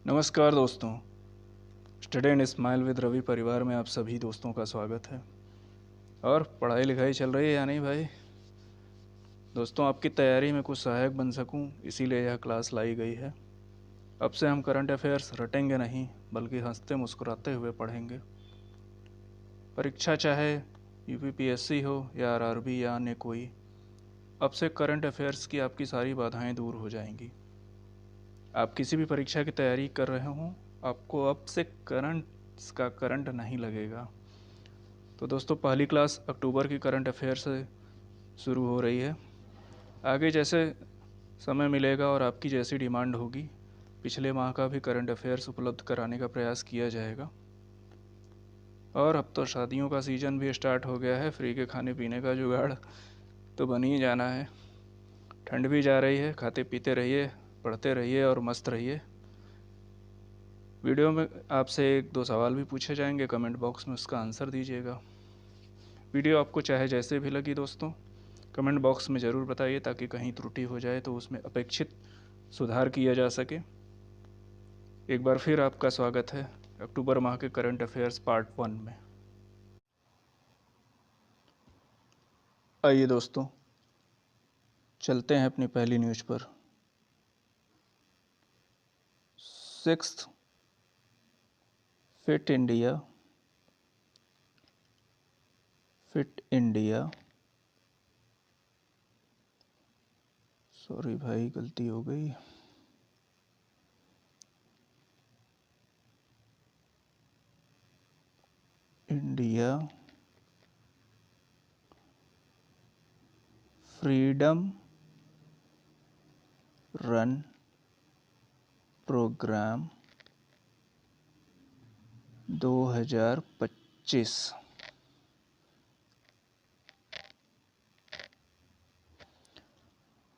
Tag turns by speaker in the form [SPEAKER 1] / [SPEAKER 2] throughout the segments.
[SPEAKER 1] नमस्कार दोस्तों। Study and smile with Ravi परिवार में आप सभी दोस्तों का स्वागत है। और पढ़ाई लिखाई चल रही है या नहीं भाई? दोस्तों, आपकी तैयारी में कुछ सहायक बन सकूं, इसीलिए यह क्लास लाई गई है। अब से हम करंट अफेयर्स रटेंगे नहीं, बल्कि हंसते मुस्कुराते हुए पढ़ेंगे। परीक्षा चाहे यूपीपीएससी हो या आरआरबी या अन्य कोई, अब से करंट अफेयर्स की आपकी सारी बाधाएं दूर हो जाएंगी। आप किसी भी परीक्षा की तैयारी कर रहे हों, आपको अब से करंट नहीं लगेगा। तो दोस्तों, पहली क्लास अक्टूबर की करंट अफेयर से शुरू हो रही है। आगे जैसे समय मिलेगा और आपकी जैसी डिमांड होगी, पिछले माह का भी करंट अफेयर्स उपलब्ध कराने का प्रयास किया जाएगा। और अब तो शादियों का सीज़न भी स्टार्ट हो गया है, फ्री के खाने पीने का जुगाड़ तो बन ही जाना है। ठंड भी जा रही है, खाते पीते रहिए, पढ़ते रहिए और मस्त रहिए। वीडियो में आपसे एक दो सवाल भी पूछे जाएंगे, कमेंट बॉक्स में उसका आंसर दीजिएगा। वीडियो आपको चाहे जैसे भी लगी दोस्तों, कमेंट बॉक्स में ज़रूर बताइए, ताकि कहीं त्रुटि हो जाए तो उसमें अपेक्षित सुधार किया जा सके। एक बार फिर आपका स्वागत है अक्टूबर माह के करंट अफेयर्स पार्ट 1 में। आइए दोस्तों, चलते हैं अपनी पहली न्यूज़ पर। 6th फिट इंडिया, सॉरी भाई गलती हो गई। इंडिया फ्रीडम रन प्रोग्राम 2025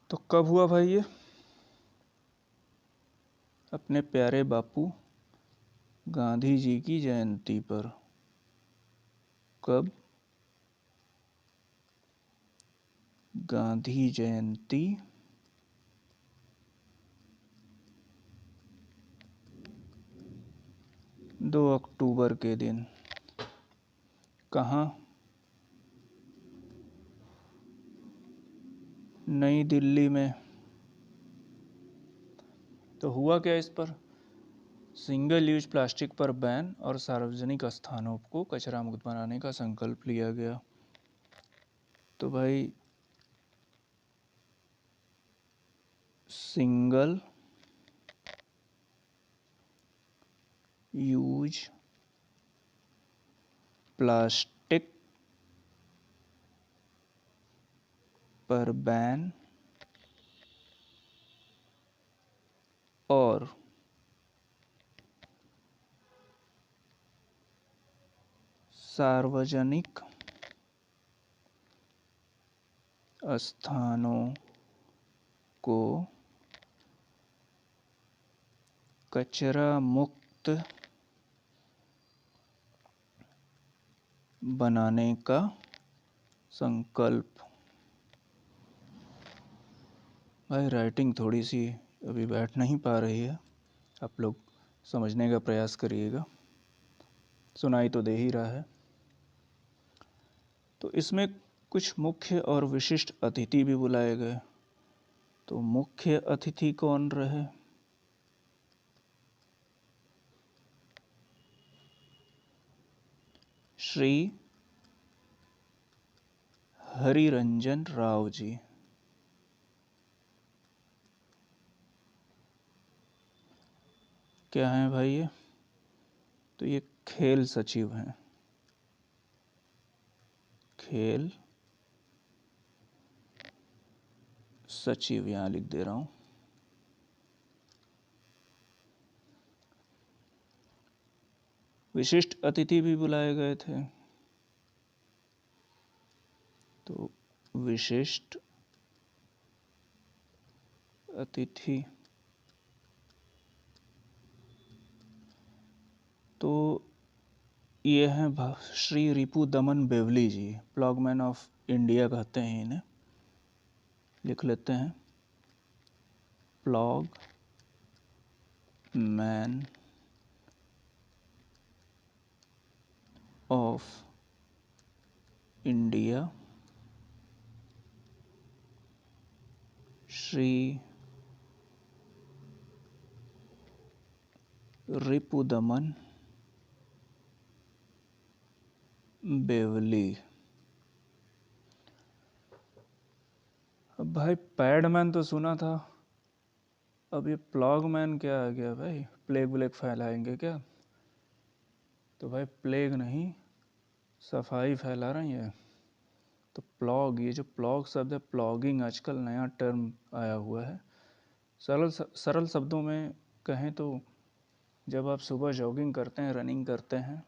[SPEAKER 1] तो कब हुआ भाई ये? अपने प्यारे बापू गांधी जी की जयंती पर। कब? गांधी जयंती 2 अक्टूबर के दिन। कहाँ? नई दिल्ली में। तो हुआ क्या इस पर? सिंगल यूज प्लास्टिक पर बैन और सार्वजनिक स्थानों को कचरा मुक्त बनाने का संकल्प लिया गया। तो भाई, सिंगल यूज प्लास्टिक पर बैन और सार्वजनिक स्थानों को कचरा मुक्त बनाने का संकल्प। भाई, राइटिंग थोड़ी सी अभी बैठ नहीं पा रही है, आप लोग समझने का प्रयास करिएगा। सुनाई तो दे ही रहा है। तो इसमें कुछ मुख्य और विशिष्ट अतिथि भी बुलाए गए। तो मुख्य अतिथि कौन रहे? श्री हरिरंजन राव जी। क्या हैं भाई ये? तो ये खेल सचिव हैं। खेल सचिव यहाँ लिख दे रहा हूँ। विशिष्ट अतिथि भी बुलाए गए थे। तो विशिष्ट अतिथि तो ये हैं Shri Ripu Daman Bewli ji, flagman of India कहते हैं इन्हें। लिख लेते हैं, flag man of India Shri Ripudaman Bewli. अब भाई पैडमैन तो सुना था, अब ये प्लॉगमैन क्या आ गया भाई? प्लेग व्लेग फैलाएंगे क्या? तो भाई प्लेग नहीं, सफाई फैला रही है। तो प्लॉग, ये जो प्लॉग शब्द है, प्लॉगिंग आजकल नया टर्म आया हुआ है। सरल शब्दों में कहें तो जब आप सुबह जॉगिंग करते हैं, रनिंग करते हैं,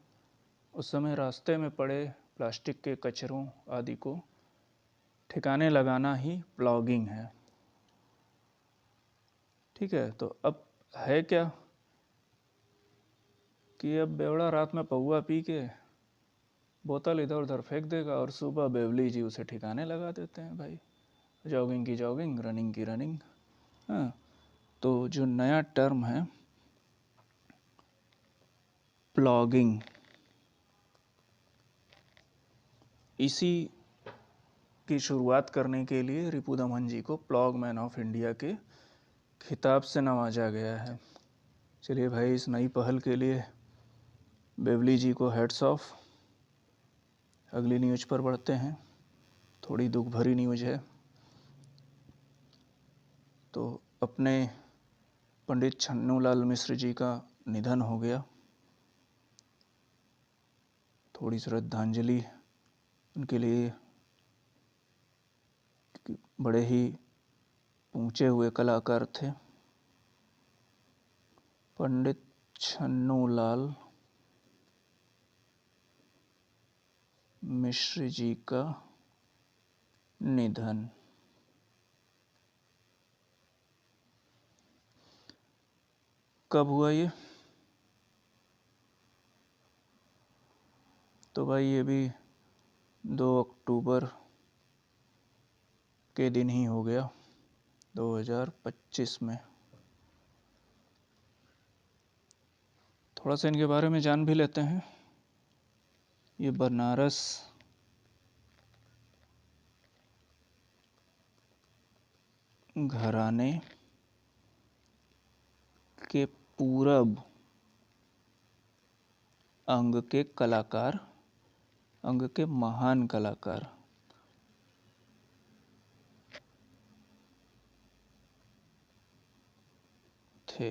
[SPEAKER 1] उस समय रास्ते में पड़े प्लास्टिक के कचरों आदि को ठिकाने लगाना ही प्लॉगिंग है। ठीक है, तो अब है क्या कि अब बेवड़ा रात में पौआ पी के बोतल इधर उधर फेंक देगा और सुबह बेवली जी उसे ठिकाने लगा देते हैं भाई। जॉगिंग की जॉगिंग, रनिंग की रनिंग। हाँ, तो जो नया टर्म है प्लॉगिंग, इसी की शुरुआत करने के लिए रिपुदमन जी को प्लॉग मैन ऑफ इंडिया के खिताब से नवाजा गया है। चलिए भाई, इस नई पहल के लिए बेवली जी को हेड्स ऑफ। अगली न्यूज़ पर बढ़ते हैं, थोड़ी दुख भरी न्यूज़ है। तो अपने पंडित छन्नूलाल मिश्र जी का निधन हो गया। थोड़ी श्रद्धांजलि उनके लिए। बड़े ही ऊंचे हुए कलाकार थे पंडित छन्नूलाल मिश्र जी का निधन। कब हुआ ये? तो भाई ये भी 2 अक्टूबर के दिन ही हो गया, 2025 में। थोड़ा सा इनके बारे में जान भी लेते हैं। ये बनारस घराने के पूरब अंग के कलाकार, अंग के महान कलाकार थे।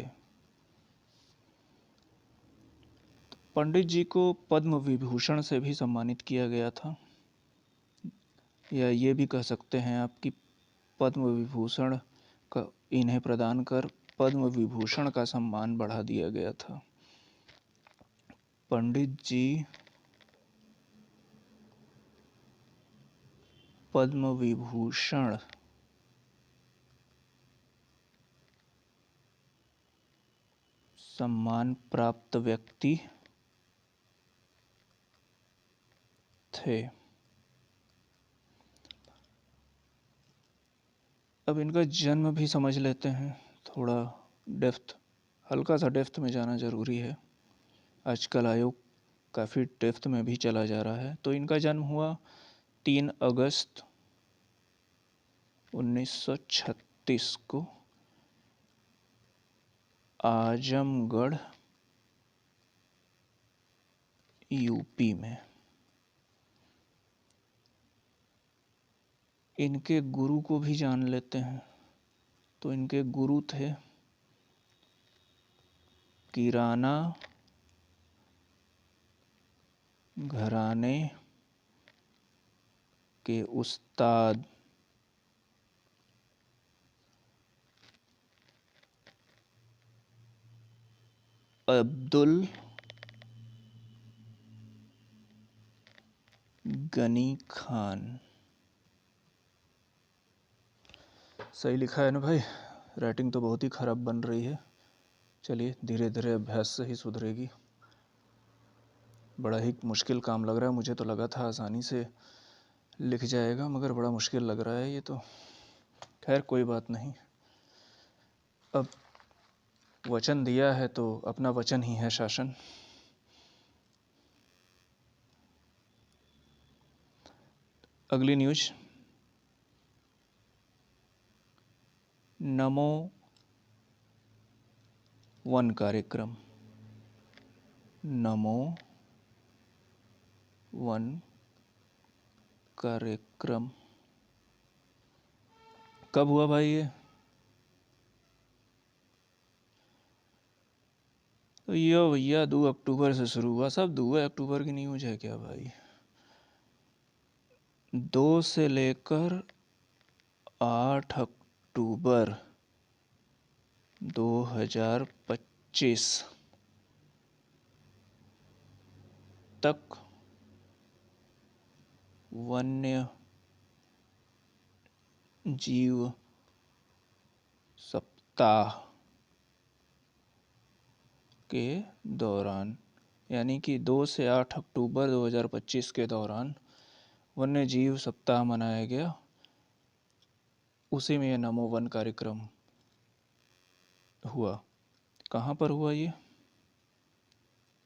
[SPEAKER 1] पंडित जी को पद्म विभूषण से भी सम्मानित किया गया था, या ये भी कह सकते हैं आप कि पद्म विभूषण का इन्हें प्रदान कर पद्म विभूषण का सम्मान बढ़ा दिया गया था। पंडित जी पद्म विभूषण सम्मान प्राप्त व्यक्ति थे। अब इनका जन्म भी समझ लेते हैं, थोड़ा डेप्थ, हल्का सा डेप्थ में जाना ज़रूरी है। आजकल आयोग काफ़ी डेप्थ में भी चला जा रहा है। तो इनका जन्म हुआ 3 अगस्त 1936 को आजमगढ़ यूपी में। इनके गुरु को भी जान लेते हैं। तो इनके गुरु थे किराना घराने के उस्ताद अब्दुल गनी खान। सही लिखा है ना भाई? राइटिंग तो बहुत ही ख़राब बन रही है। चलिए, धीरे धीरे अभ्यास से ही सुधरेगी। बड़ा ही मुश्किल काम लग रहा है मुझे। तो लगा था आसानी से लिख जाएगा, मगर बड़ा मुश्किल लग रहा है ये तो। खैर कोई बात नहीं। अब वचन दिया है तो अपना वचन ही है शासन। अगली न्यूज, नमो वन कार्यक्रम। नमो वन कार्यक्रम कब हुआ भाई ये? तो ये भैया 2 अक्टूबर से शुरू हुआ। सब 2 अक्टूबर की न्यूज है क्या भाई? 2 से लेकर 8 अक्टूबर 2025 तक वन्य जीव सप्ताह के दौरान, यानी कि 2 से 8 अक्टूबर 2025 के दौरान वन्य जीव सप्ताह मनाया गया। उसी में यह नमो वन कार्यक्रम हुआ। कहाँ पर हुआ ये?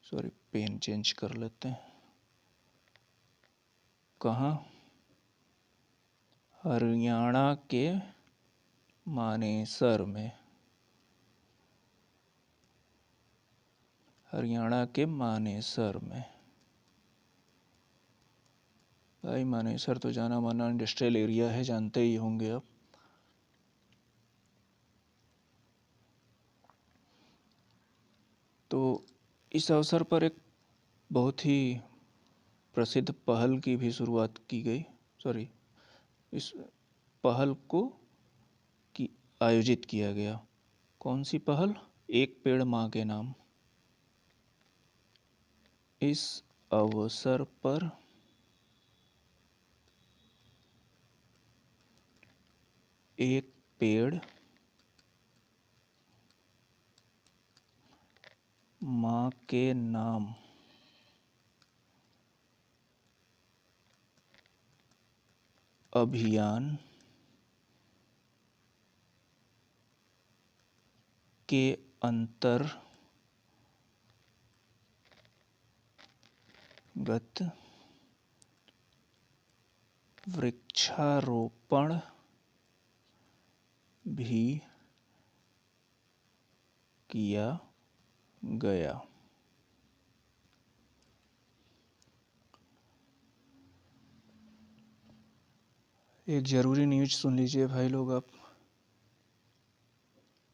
[SPEAKER 1] सॉरी, पेन चेंज कर लेते हैं। कहाँ? हरियाणा के मानेसर में। हरियाणा के मानेसर में। भाई मानेसर तो जाना माना इंडस्ट्रियल एरिया है, जानते ही होंगे आप। तो इस अवसर पर एक बहुत ही प्रसिद्ध पहल की भी शुरुआत की गई। सॉरी, इस पहल को आयोजित किया गया। कौन सी पहल? एक पेड़ माँ के नाम। इस अवसर पर एक पेड़ माँ के नाम अभियान के अंतर्गत वृक्षारोपण भी किया गया। एक ज़रूरी न्यूज सुन लीजिए भाई लोग आप।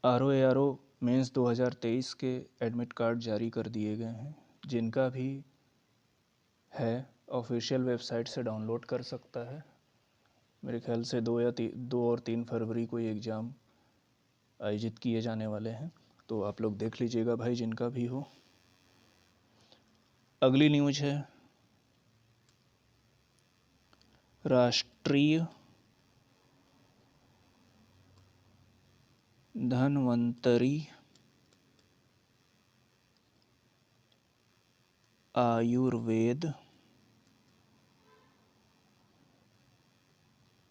[SPEAKER 1] RO मेंस 2023 के एडमिट कार्ड जारी कर दिए गए हैं। जिनका भी है ऑफिशियल वेबसाइट से डाउनलोड कर सकता है। मेरे ख्याल से 2 और 3 फरवरी को ये एग्ज़ाम आयोजित किए जाने वाले हैं, तो आप लोग देख लीजिएगा भाई जिनका भी हो। अगली न्यूज है राष्ट्रीय धन्वंतरी आयुर्वेद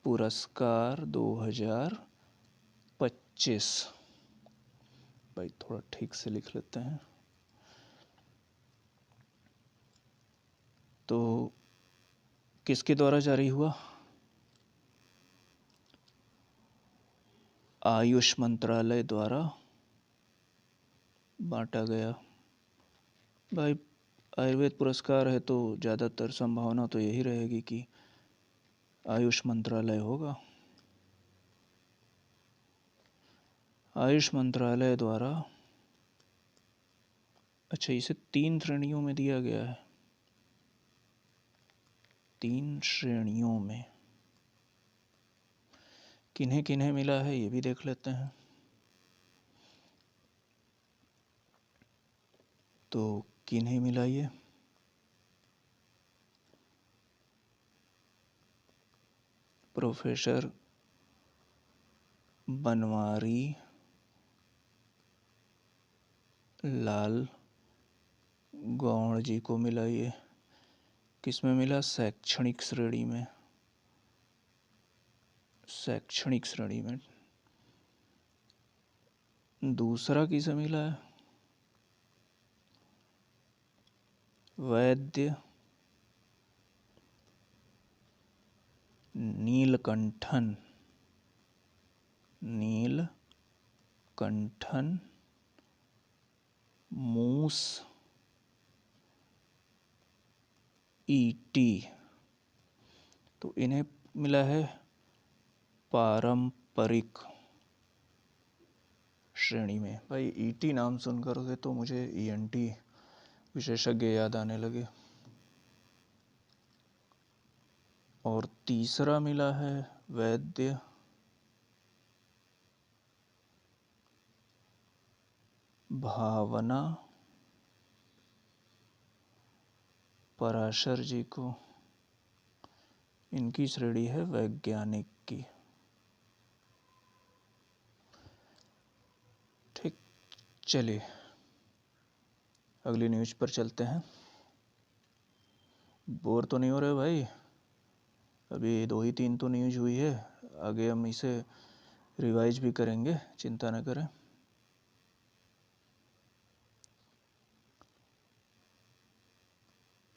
[SPEAKER 1] पुरस्कार 2025। भाई थोड़ा ठीक से लिख लेते हैं। तो किसके द्वारा जारी हुआ? आयुष मंत्रालय द्वारा बांटा गया। भाई आयुर्वेद पुरस्कार है तो ज़्यादातर संभावना तो यही रहेगी कि आयुष मंत्रालय होगा। आयुष मंत्रालय द्वारा, अच्छा, इसे 3 श्रेणियों में दिया गया है। 3 श्रेणियों में किन्हें किन्हें मिला है ये भी देख लेते हैं। तो किन्हें मिला ये? प्रोफेसर बनवारी लाल गौड़ जी को मिला ये। किस में मिला? शैक्षणिक श्रेणी में। शैक्षणिक श्रेणी में दूसरा किसे मिला है? वैद्य नीलकंठन मूस ईटी। तो इन्हें मिला है पारंपरिक श्रेणी में। भाई ईटी नाम सुनकर के तो मुझे ईएनटी विशेषज्ञ याद आने लगे। और तीसरा मिला है वैद्य भावना पराशर जी को। इनकी श्रेणी है वैज्ञानिक की। ठीक, चलिए अगली न्यूज पर चलते हैं। बोर तो नहीं हो रहे भाई? अभी 2 ही 3 तो न्यूज हुई है, आगे हम इसे रिवाइज भी करेंगे, चिंता न करें।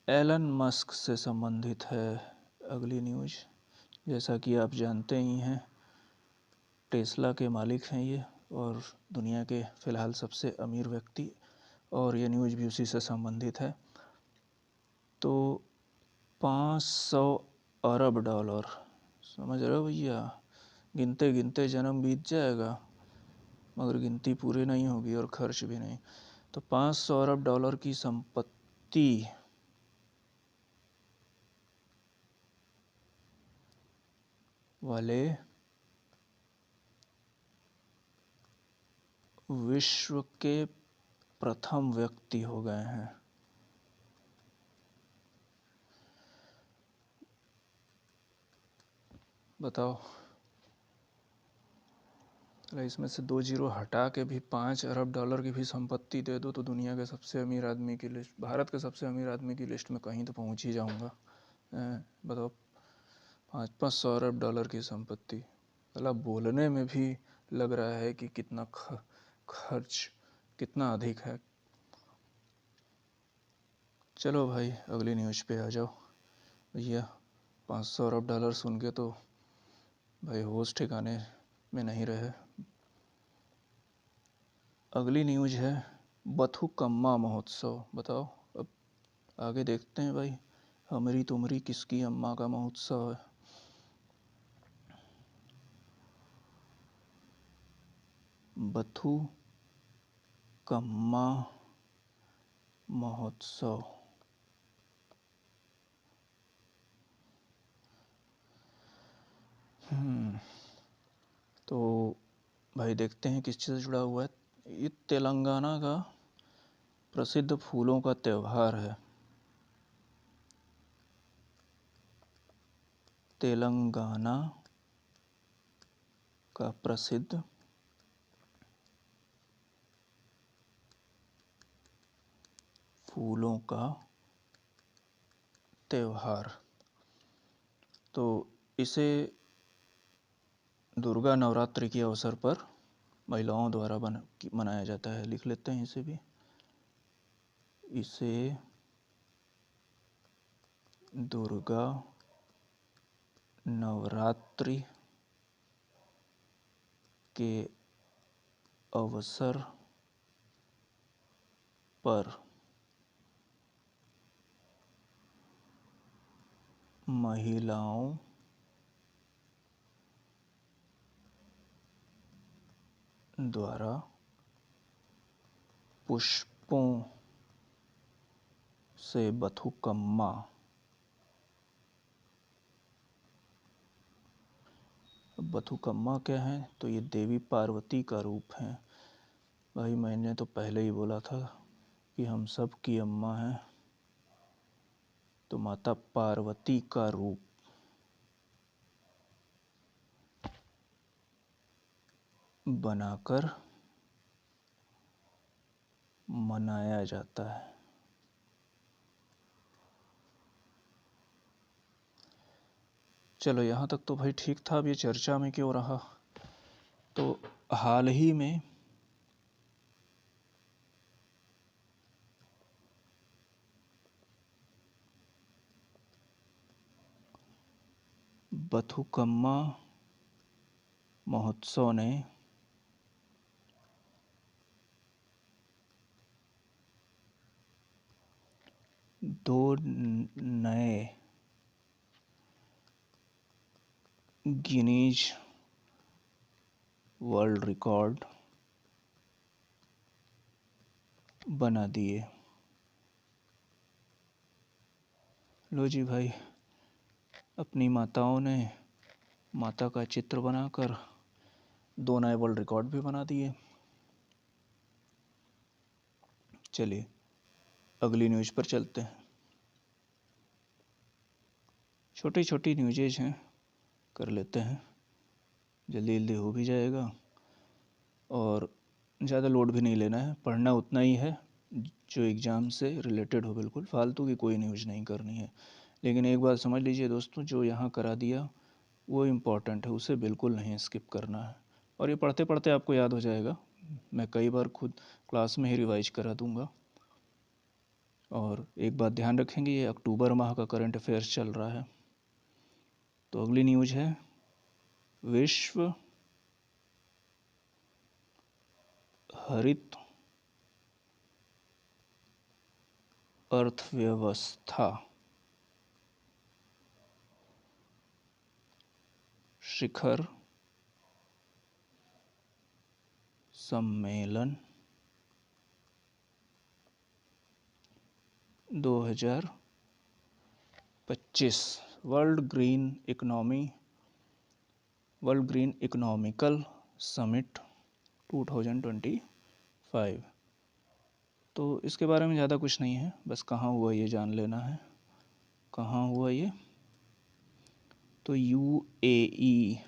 [SPEAKER 1] एलन मस्क से संबंधित है अगली न्यूज। जैसा कि आप जानते ही हैं, टेस्ला के मालिक हैं ये और दुनिया के फ़िलहाल सबसे अमीर व्यक्ति, और ये न्यूज़ भी उसी से संबंधित है। तो 500 अरब डॉलर, समझ रहे हो भैया? गिनते गिनते जन्म बीत जाएगा मगर गिनती पूरी नहीं होगी और खर्च भी नहीं। तो 500 अरब डॉलर की संपत्ति वाले विश्व के प्रथम व्यक्ति हो गए हैं। बताओ, इसमें से 2 जीरो हटा के भी 5 अरब डॉलर की भी संपत्ति दे दो तो दुनिया के सबसे अमीर आदमी की लिस्ट, भारत के सबसे अमीर आदमी की लिस्ट में कहीं तो पहुंच ही जाऊंगा। बताओ, 500 अरब डॉलर की संपत्ति, मतलब बोलने में भी लग रहा है कि कितना खर्च कितना अधिक है। चलो भाई अगली न्यूज़ पे आ जाओ भैया। 500 अरब डॉलर सुन के तो भाई होश ठिकाने में नहीं रहे। अगली न्यूज़ है बथुकम्मा महोत्सव। बताओ, अब आगे देखते हैं भाई, हमारी तुमरी किसकी अम्मा का महोत्सव है। बथुकम्मा महोत्सव। तो भाई देखते हैं किस चीज़ से जुड़ा हुआ है। ये तेलंगाना का प्रसिद्ध फूलों का त्यौहार है। तेलंगाना का प्रसिद्ध फूलों का त्यौहार। तो इसे दुर्गा नवरात्रि के अवसर पर महिलाओं द्वारा मनाया जाता है। लिख लेते हैं इसे भी। इसे दुर्गा नवरात्रि के अवसर पर महिलाओं द्वारा पुष्पों से बथुकम्मा, बथुकम्मा क्या है? तो ये देवी पार्वती का रूप है। भाई मैंने तो पहले ही बोला था कि हम सब की अम्मा है, तो माता पार्वती का रूप बनाकर मनाया जाता है। चलो यहाँ तक तो भाई ठीक था। अब ये चर्चा में क्यों रहा? तो हाल ही में बथुकम्मा महोत्सव ने दो नए गिनीज वर्ल्ड रिकॉर्ड बना दिए। लो जी भाई, अपनी माताओं ने माता का चित्र बनाकर दो नए वर्ल्ड रिकॉर्ड भी बना दिए। चलिए अगली न्यूज़ पर चलते हैं। छोटी छोटी न्यूज़ेज हैं, कर लेते हैं, जल्दी जल्दी हो भी जाएगा और ज़्यादा लोड भी नहीं लेना है। पढ़ना उतना ही है जो एग्ज़ाम से रिलेटेड हो, बिल्कुल फालतू की कोई न्यूज़ नहीं करनी है। लेकिन एक बात समझ लीजिए दोस्तों, जो यहाँ करा दिया वो इम्पॉर्टेंट है, उसे बिल्कुल नहीं स्किप करना है। और ये पढ़ते पढ़ते आपको याद हो जाएगा। मैं कई बार खुद क्लास में ही रिवाइज करा दूँगा। और एक बात ध्यान रखेंगे, ये अक्टूबर माह का करंट अफेयर्स चल रहा है। तो अगली न्यूज़ है, विश्व हरित अर्थव्यवस्था शिखर सम्मेलन 2025 वर्ल्ड ग्रीन इकोनॉमिकल समिट 2025। तो इसके बारे में ज़्यादा कुछ नहीं है, बस कहाँ हुआ ये जान लेना है। कहाँ हुआ ये? तो यूएई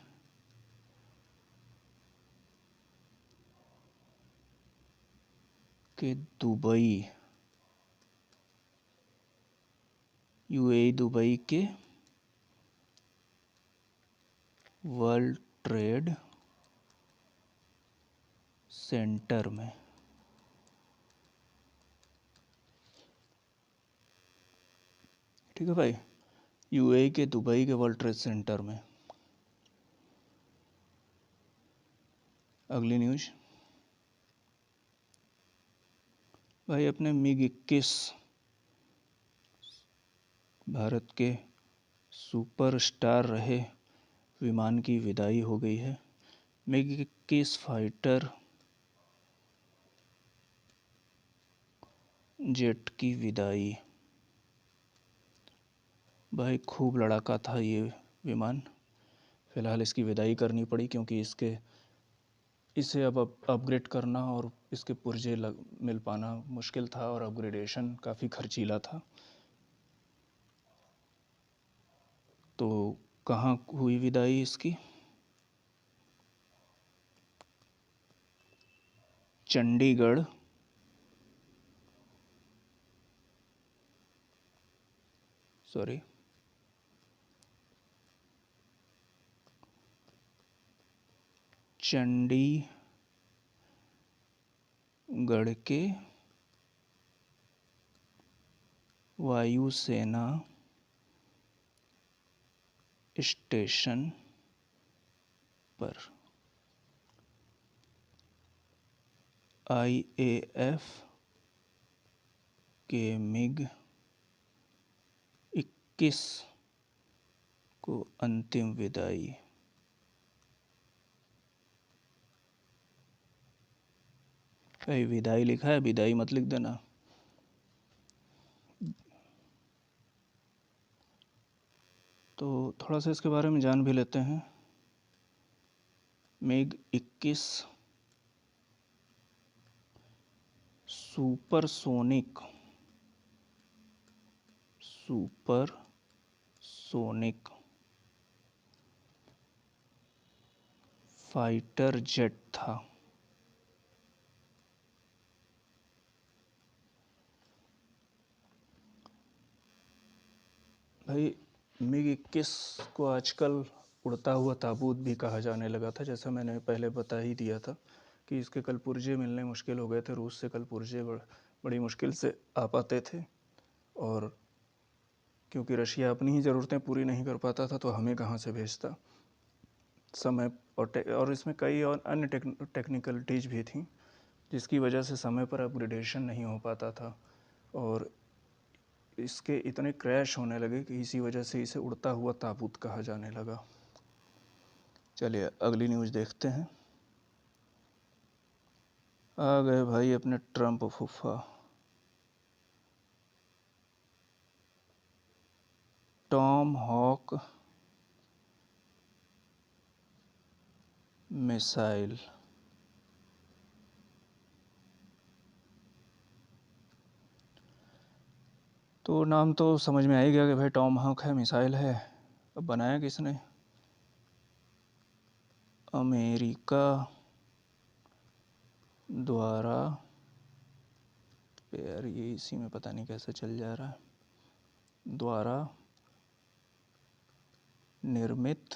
[SPEAKER 1] के दुबई के वर्ल्ड ट्रेड सेंटर में। ठीक है भाई, यूएई के दुबई के वर्ल्ड ट्रेड सेंटर में। अगली न्यूज़ भाई, अपने MiG-21 भारत के सुपरस्टार रहे विमान की विदाई हो गई है। MiG-21 फाइटर जेट की विदाई। भाई खूब लड़ाका था ये विमान, फ़िलहाल इसकी विदाई करनी पड़ी क्योंकि इसे अब अपग्रेड करना और इसके पुर्जे मिल पाना मुश्किल था और अपग्रेडेशन काफ़ी खर्चीला था। तो कहाँ हुई विदाई इसकी? चंडीगढ़ के वायुसेना स्टेशन पर IAF के MiG-21 को अंतिम विदाई। भाई विदाई लिखा है, विदाई मत लिख देना। तो थोड़ा सा इसके बारे में जान भी लेते हैं। MiG-21 सुपरसोनिक फाइटर जेट था। भाई MiG-21 को आजकल उड़ता हुआ ताबूत भी कहा जाने लगा था, जैसा मैंने पहले बता ही दिया था कि इसके कल पुर्जे मिलने मुश्किल हो गए थे। रूस से कल पुर्जे बड़ी मुश्किल से आ पाते थे और क्योंकि रशिया अपनी ही ज़रूरतें पूरी नहीं कर पाता था तो हमें कहाँ से भेजता। समय और इसमें कई और अन्य टेक्निकलिटीज़ भी थी जिसकी वजह से समय पर अपग्रेडेशन नहीं हो पाता था और इसके इतने क्रैश होने लगे कि इसी वजह से इसे उड़ता हुआ ताबूत कहा जाने लगा। चलिए अगली न्यूज़ देखते हैं। आ गए भाई अपने ट्रम्प फूफा, टॉम हॉक मिसाइल। तो नाम तो समझ में आ ही गया कि भाई टॉम हॉक है, मिसाइल है। अब बनाया किसने? अमेरिका द्वारा। यार ये इसी में पता नहीं कैसे चल जा रहा है। द्वारा निर्मित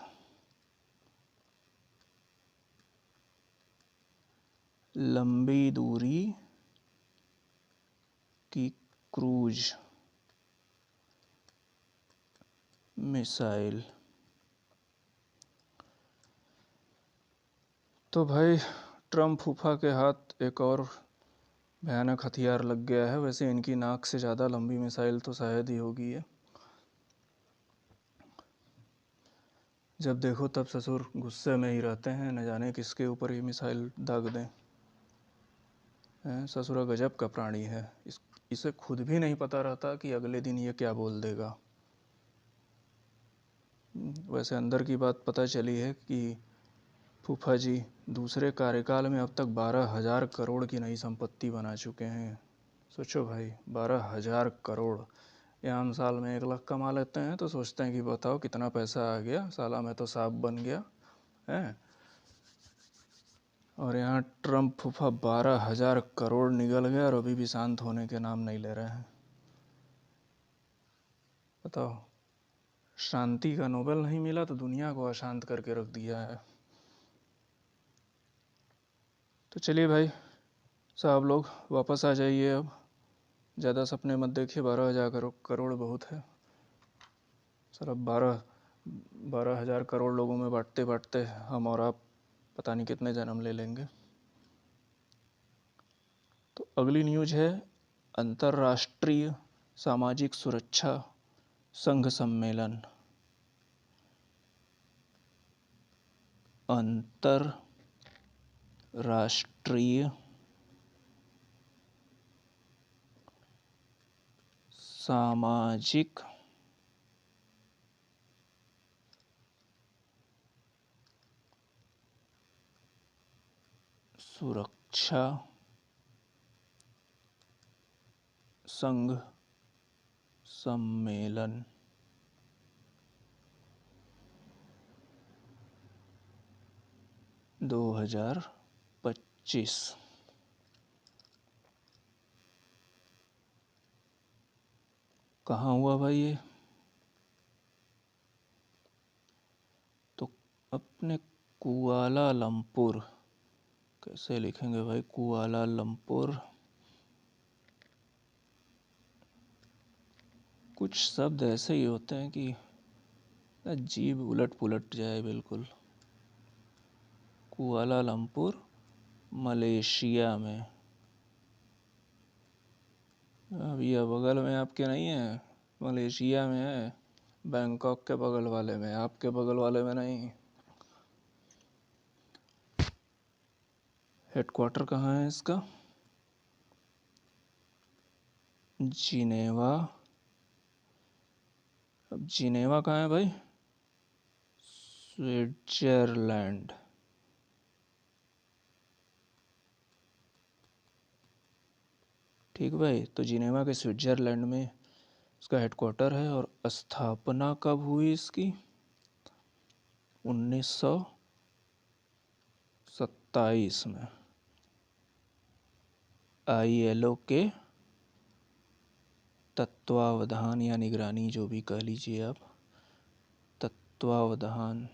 [SPEAKER 1] लंबी दूरी की क्रूज मिसाइल। तो भाई ट्रम्प फूफा के हाथ एक और भयानक हथियार लग गया है। वैसे इनकी नाक से ज़्यादा लंबी मिसाइल तो शायद ही होगी है। जब देखो तब ससुर गुस्से में ही रहते हैं, न जाने किसके ऊपर ये मिसाइल दाग दें। ससुरा गजब का प्राणी है। इसे खुद भी नहीं पता रहता कि अगले दिन ये क्या बोल देगा। वैसे अंदर की बात पता चली है कि फूफा जी दूसरे कार्यकाल में अब तक 12,000 करोड़ की नई संपत्ति बना चुके हैं। सोचो भाई 12,000 करोड़। यहाँ हम साल में 1 लाख कमा लेते हैं तो सोचते हैं कि बताओ कितना पैसा आ गया, साला मैं तो सांप बन गया है। और यहाँ ट्रम्प फूफा 12,000 करोड़ निगल गए और अभी भी शांत होने के नाम नहीं ले रहे हैं। बताओ, शांति का नोबेल नहीं मिला तो दुनिया को अशांत करके रख दिया है। तो चलिए भाई साहब लोग वापस आ जाइए। अब ज़्यादा सपने मत देखिए, 12,000 करोड़ बहुत है सर। अब 12,000 करोड़ लोगों में बांटते बांटते हम और आप पता नहीं कितने जन्म ले लेंगे। तो अगली न्यूज़ है अंतर्राष्ट्रीय सामाजिक सुरक्षा संघ सम्मेलन। अंतर्राष्ट्रीय सामाजिक सुरक्षा संघ सम्मेलन 2025 कहाँ हुआ भाई ये? तो अपने कुआलालंपुर। कैसे लिखेंगे भाई कुआलालंपुर? कुछ शब्द ऐसे ही होते हैं कि जीभ उलट पुलट जाए बिल्कुल। कुआलालंपुर मलेशिया में। अब ये बगल में आपके नहीं है, मलेशिया में है। बैंकॉक के बगल वाले में, आपके बगल वाले में नहीं। हेडक्वार्टर कहाँ है इसका? जिनेवा। अब जिनेवा कहाँ है भाई? स्विट्जरलैंड। ठीक भाई, तो जिनेवा के स्विट्जरलैंड में इसका हेडक्वार्टर है। और स्थापना कब हुई इसकी? 1927 में ILO के तत्वावधान या निगरानी, जो भी कह लीजिए आप, तत्वावधान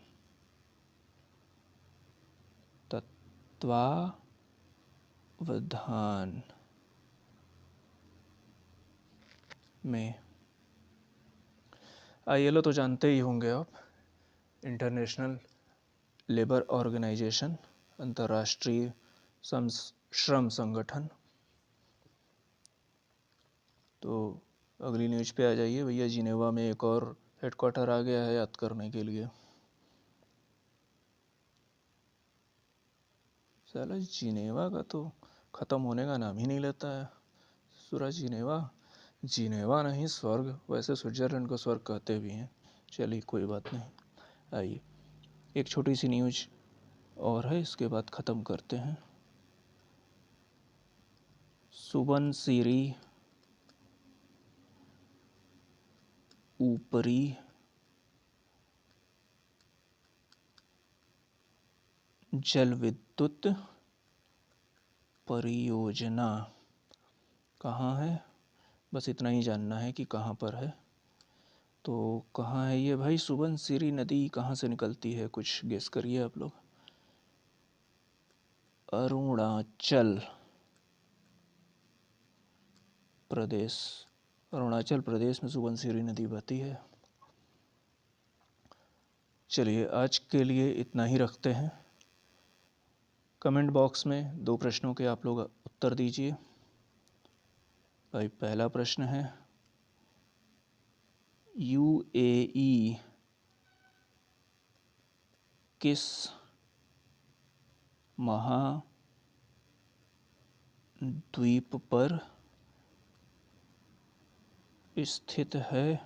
[SPEAKER 1] में ILO तो जानते ही होंगे आप, इंटरनेशनल लेबर ऑर्गेनाइजेशन, अंतर्राष्ट्रीय श्रम संगठन। तो अगली न्यूज़ पे आ जाइए भैया। जिनेवा में एक और हेडक्वार्टर आ गया है याद करने के लिए। साला जिनेवा का तो ख़त्म होने का नाम ही नहीं लेता है। सूरज जिनेवा, जिनेवा नहीं स्वर्ग। वैसे स्विट्ज़रलैंड को स्वर्ग कहते भी हैं। चलिए कोई बात नहीं। आइए एक छोटी सी न्यूज़ और है, इसके बाद ख़त्म करते हैं। सुबनसिरी ऊपरी जल विद्युत परियोजना कहाँ है, बस इतना ही जानना है कि कहाँ पर है। तो कहाँ है ये भाई? सुबनसिरी नदी कहाँ से निकलती है, कुछ गेस करिए आप लोग। अरुणाचल प्रदेश, अरुणाचल प्रदेश में सुबनसिरी नदी बहती है। चलिए आज के लिए इतना ही रखते हैं। कमेंट बॉक्स में 2 प्रश्नों के आप लोग उत्तर दीजिए। भाई पहला प्रश्न है, UAE किस महाद्वीप पर स्थित है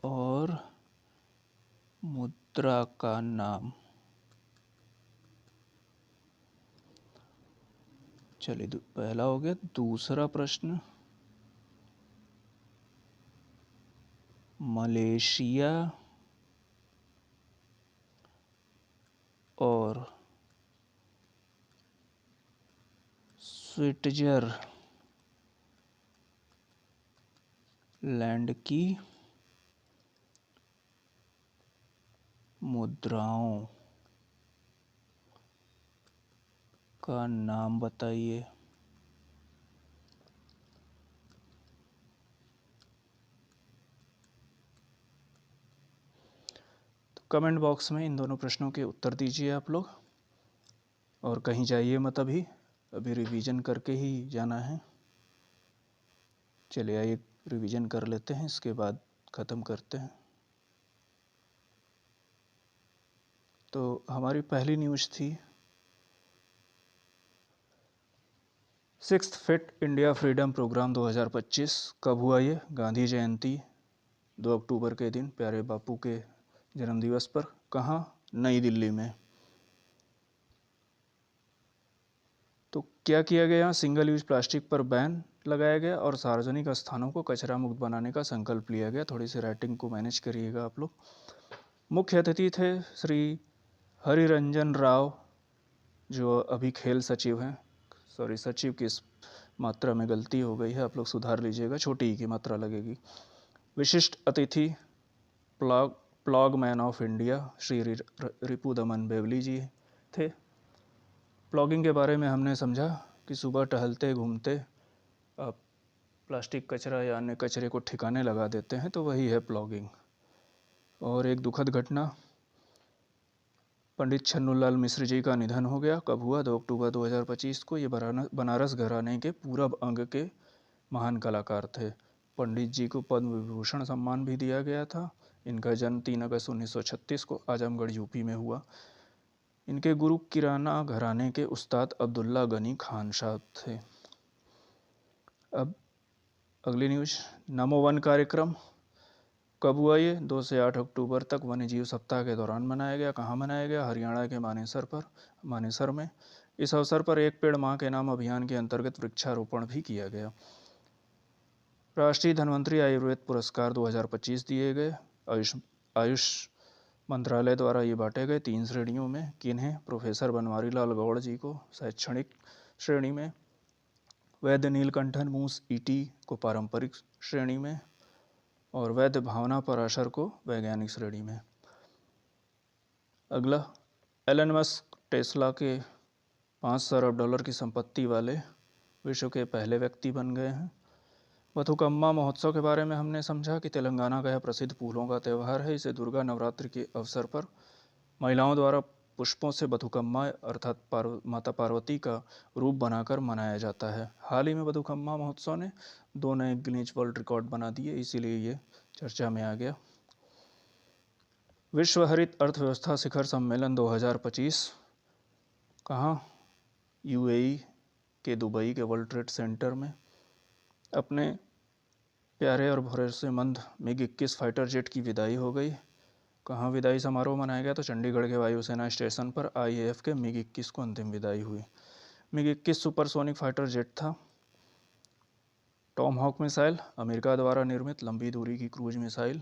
[SPEAKER 1] और मुद्रा का नाम? चलिए पहला हो गया। दूसरा प्रश्न, मलेशिया और स्विट्जरलैंड की मुद्राओं का नाम बताइए। तो कमेंट बॉक्स में इन दोनों प्रश्नों के उत्तर दीजिए आप लोग। और कहीं जाइए मत, अभी रिवीजन करके ही जाना है। चलिए आइए रिवीजन कर लेते हैं, इसके बाद ख़त्म करते हैं। तो हमारी पहली न्यूज़ थी 6th fit India freedom programme 2025 कब हुआ ये? गांधी जयंती 2 अक्टूबर के दिन, प्यारे बापू के जन्मदिवस पर। कहाँ? नई दिल्ली में। तो क्या किया गया? सिंगल यूज प्लास्टिक पर बैन लगाया गया और सार्वजनिक स्थानों को कचरा मुक्त बनाने का संकल्प लिया गया। थोड़ी सी राइटिंग को मैनेज करिएगा आप लोग। मुख्य अतिथि थे श्री हरिरंजन राव, जो अभी खेल सचिव हैं। सॉरी, सचिव की इस मात्रा में गलती हो गई है, आप लोग सुधार लीजिएगा, छोटी ही की मात्रा लगेगी। विशिष्ट अतिथि plog man of India Shri Ripu Daman Bewli जी थे। प्लॉगिंग के बारे में हमने समझा कि सुबह टहलते घूमते आप प्लास्टिक कचरा या अन्य कचरे को ठिकाने लगा देते हैं, तो वही है प्लॉगिंग। और एक दुखद घटना, पंडित छन्नूलाल मिश्र जी का निधन हो गया। कब हुआ? 2 अक्टूबर 2025 को। ये बनारस घराने के पूरब अंग के महान कलाकार थे। पंडित जी को पद्म विभूषण सम्मान भी दिया गया था। इनका जन्म 3 अगस्त 1936 को आजमगढ़ यूपी में हुआ। इनके गुरु किराना घराने के उस्ताद अब्दुल्ला गनी खान साहब थे। अब अगली न्यूज़, नमो वन कार्यक्रम कब हुआ ये? 2 से 8 अक्टूबर तक वन्य जीव सप्ताह के दौरान मनाया गया। कहाँ मनाया गया? हरियाणा के मानेसर में। इस अवसर पर एक पेड़ माँ के नाम अभियान के अंतर्गत वृक्षारोपण भी किया गया। राष्ट्रीय धन्वंतरी आयुर्वेद पुरस्कार 2025 दिए गए। आयुष मंत्रालय द्वारा ये बांटे गए 3 श्रेणियों में। किन्हें? प्रोफेसर बनवारी लाल गौड़ जी को शैक्षणिक श्रेणी में, वैद्य नीलकंठन मूस ईटी को पारंपरिक श्रेणी में, और वैद्य भावना पराशर को वैज्ञानिक श्रेणी में। अगला, एलन मस्क टेस्ला के 500 अरब डॉलर की संपत्ति वाले विश्व के पहले व्यक्ति बन गए हैं। बथुकम्मा महोत्सव के बारे में हमने समझा कि तेलंगाना का यह प्रसिद्ध फूलों का त्यौहार है। इसे दुर्गा नवरात्रि के अवसर पर महिलाओं द्वारा पुष्पों से बथुकम्मा अर्थात माता पार्वती का रूप बनाकर मनाया जाता है। हाल ही में बथुकम्मा महोत्सव ने 2 नए गिनीज वर्ल्ड रिकॉर्ड बना दिए, इसीलिए ये चर्चा में आ गया। विश्व हरित अर्थव्यवस्था शिखर सम्मेलन 2025 कहाँ? यूएई के दुबई के वर्ल्ड ट्रेड सेंटर में। अपने प्यारे और भरोसेमंद MiG-21 फाइटर जेट की विदाई हो गई। कहाँ विदाई समारोह मनाया गया? तो चंडीगढ़ के वायुसेना स्टेशन पर IAF के MiG-21 को अंतिम विदाई हुई। MiG-21 सुपरसोनिक फाइटर जेट था। टॉमहॉक मिसाइल अमेरिका द्वारा निर्मित लंबी दूरी की क्रूज मिसाइल।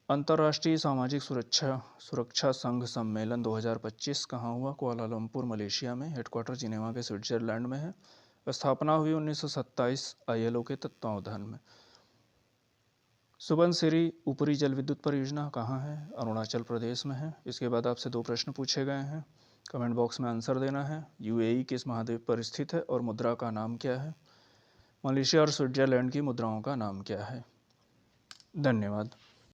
[SPEAKER 1] अंतर्राष्ट्रीय सामाजिक सुरक्षा संघ सम्मेलन 2025 कहाँ हुआ? कुआलालंपुर मलेशिया में। हेडक्वार्टर जिनेवा के स्विट्जरलैंड में है। स्थापना हुई 1927 ILO के तत्वावधान में। सुबनसिरी ऊपरी जल विद्युत परियोजना कहाँ है? अरुणाचल प्रदेश में है। इसके बाद आपसे 2 प्रश्न पूछे गए हैं, कमेंट बॉक्स में आंसर देना है। यूएई किस महाद्वीप पर स्थित है और मुद्रा का नाम क्या है? मलेशिया और स्विट्जरलैंड की मुद्राओं का नाम क्या है? धन्यवाद।